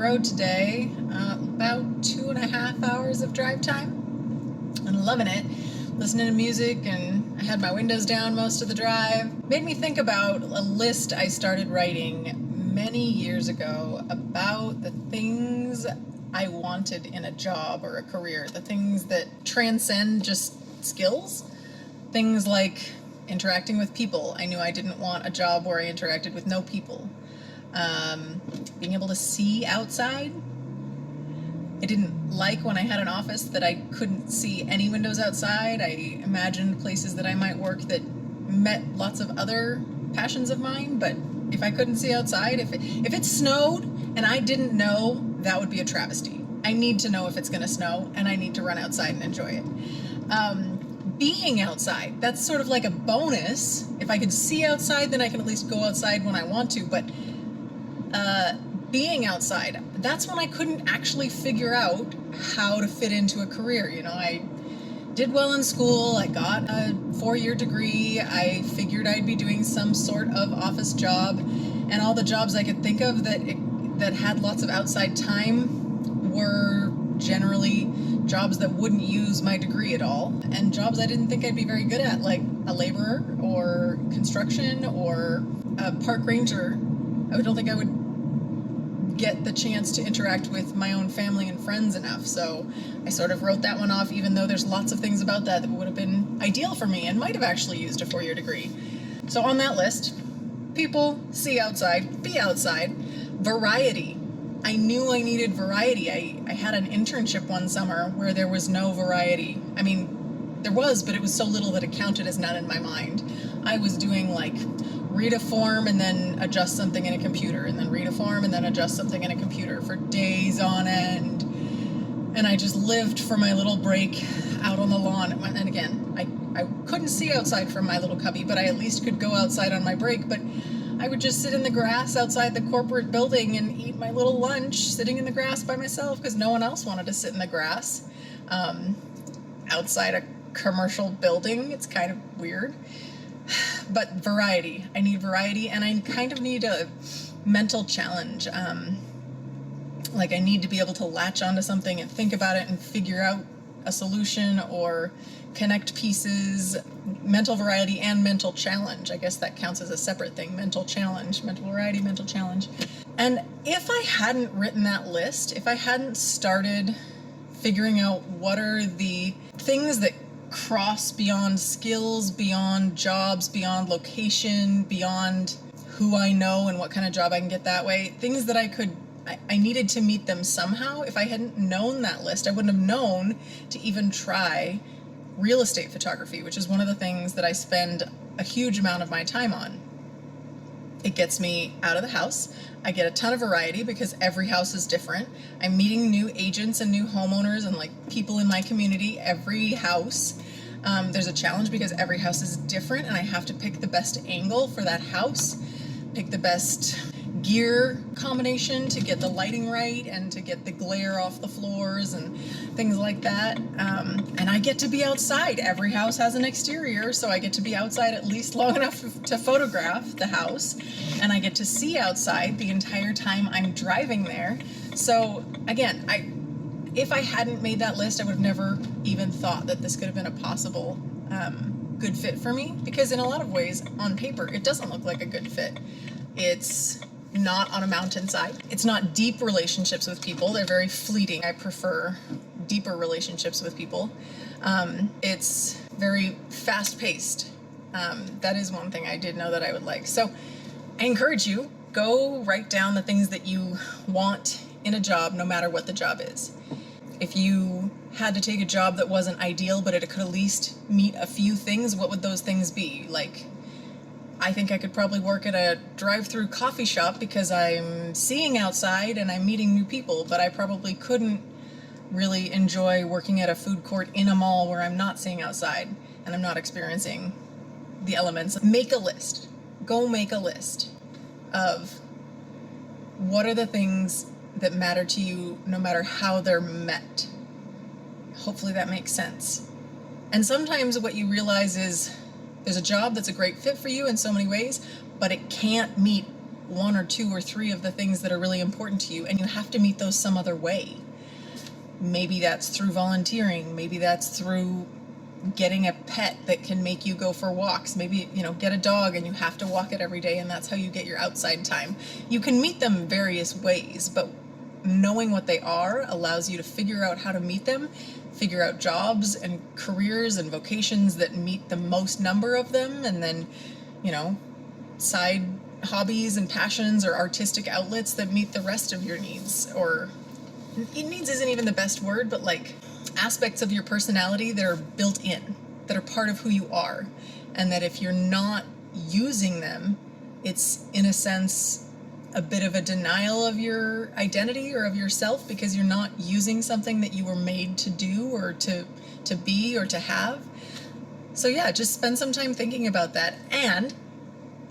road today, about 2.5 hours of drive time. I'm loving it. Listening to music, and I had my windows down most of the drive. Made me think about a list I started writing many years ago about the things I wanted in a job or a career, the things that transcend just skills. Things like interacting with people. I knew I didn't want a job where I interacted with no people. Being able to see outside. I didn't like when I had an office that I couldn't see any windows outside. I imagined places that I might work that met lots of other passions of mine, but if I couldn't see outside, if it snowed and I didn't know, that would be a travesty. I need to know if it's going to snow, and I need to run outside and enjoy it. Being outside, that's sort of like a bonus. If I could see outside, then I can at least go outside when I want to, but being outside, that's when I couldn't actually figure out how to fit into a career. You know, I did well in school, I got a 4-year degree, I figured I'd be doing some sort of office job, and all the jobs I could think of that had lots of outside time were generally jobs that wouldn't use my degree at all, and jobs I didn't think I'd be very good at, like a laborer or construction or a park ranger. I don't think I would get the chance to interact with my own family and friends enough, so I sort of wrote that one off, even though there's lots of things about that would have been ideal for me and might have actually used a 4-year degree. So on that list, people, see outside, be outside, variety. I knew I needed variety. I had an internship one summer where there was no variety. I mean, there was, but it was so little that it counted as none in my mind. I was doing like read a form and then adjust something in a computer, and then read a form and then adjust something in a computer for days on end. And I just lived for my little break out on the lawn. And again, I couldn't see outside from my little cubby, but I at least could go outside on my break. But I would just sit in the grass outside the corporate building and eat my little lunch sitting in the grass by myself, because no one else wanted to sit in the grass outside a commercial building. It's kind of weird. But variety. I need variety, and I kind of need a mental challenge. Like I need to be able to latch onto something and think about it and figure out a solution or connect pieces. Mental variety and mental challenge. I guess that counts as a separate thing. Mental challenge, mental variety, mental challenge. And if I hadn't written that list, if I hadn't started figuring out what are the things that cross beyond skills, beyond jobs, beyond location, beyond who I know and what kind of job I can get that way, things that I needed to meet them somehow. If I hadn't known that list, I wouldn't have known to even try real estate photography, which is one of the things that I spend a huge amount of my time on. It gets me out of the house. I get a ton of variety because every house is different. I'm meeting new agents and new homeowners and like people in my community every house. There's a challenge because every house is different, and I have to pick the best angle for that house, pick the best gear combination to get the lighting right and to get the glare off the floors and things like that. And I get to be outside. Every house has an exterior, so I get to be outside at least long enough to photograph the house, and I get to see outside the entire time I'm driving there. So again, if I hadn't made that list, I would have never even thought that this could have been a possible good fit for me, because in a lot of ways, on paper, it doesn't look like a good fit. It's not on a mountainside. It's not deep relationships with people. They're very fleeting. I prefer deeper relationships with people. It's very fast-paced. That is one thing I did know that I would like. So I encourage you, go write down the things that you want in a job, no matter what the job is. If you had to take a job that wasn't ideal, but it could at least meet a few things, what would those things be? Like, I think I could probably work at a drive-through coffee shop because I'm seeing outside and I'm meeting new people, but I probably couldn't really enjoy working at a food court in a mall where I'm not seeing outside and I'm not experiencing the elements. Make a list. Go make a list of what are the things that matter to you no matter how they're met. Hopefully that makes sense. And sometimes what you realize is there's a job that's a great fit for you in so many ways, but it can't meet one or two or three of the things that are really important to you, and you have to meet those some other way. Maybe that's through volunteering. Maybe that's through getting a pet that can make you go for walks. Maybe, get a dog and you have to walk it every day, and that's how you get your outside time. You can meet them various ways, but knowing what they are allows you to figure out how to meet them, figure out jobs and careers and vocations that meet the most number of them, and then, side hobbies and passions or artistic outlets that meet the rest of your needs. Or needs isn't even the best word, but like aspects of your personality that are built in, that are part of who you are, and that if you're not using them, it's in a sense a bit of a denial of your identity or of yourself, because you're not using something that you were made to do or to be or to have. So yeah, just spend some time thinking about that, and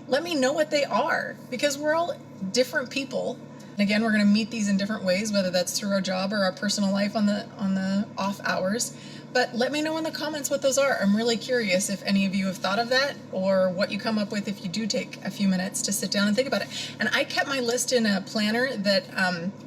let me know what they are, because we're all different people. And again, we're going to meet these in different ways, whether that's through our job or our personal life on the off hours. But let me know in the comments what those are. I'm really curious if any of you have thought of that, or what you come up with if you do take a few minutes to sit down and think about it. And I kept my list in a planner that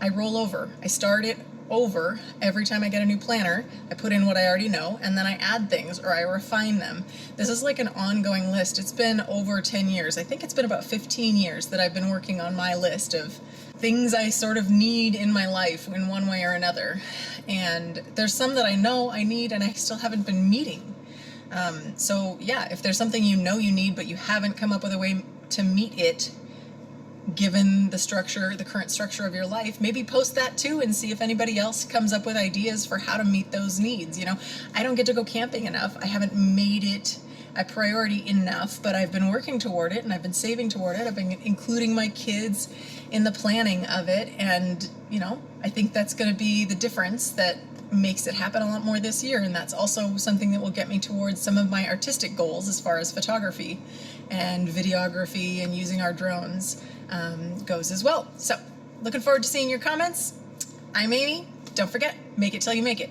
I roll over. I start it over every time I get a new planner. I put in what I already know, and then I add things or I refine them. This is like an ongoing list. It's been over 10 years. I think it's been about 15 years that I've been working on my list of things I sort of need in my life in one way or another. And there's some that I know I need and I still haven't been meeting. So yeah, if there's something you know you need but you haven't come up with a way to meet it, given the current structure of your life, maybe post that too and see if anybody else comes up with ideas for how to meet those needs. I don't get to go camping enough. I haven't made it a priority enough, but I've been working toward it and I've been saving toward it. I've been including my kids in the planning of it, and I think that's going to be the difference that makes it happen a lot more this year. And that's also something that will get me towards some of my artistic goals as far as photography and videography and using our drones goes as well. So looking forward to seeing your comments. I'm Amy. Don't forget, make it till you make it.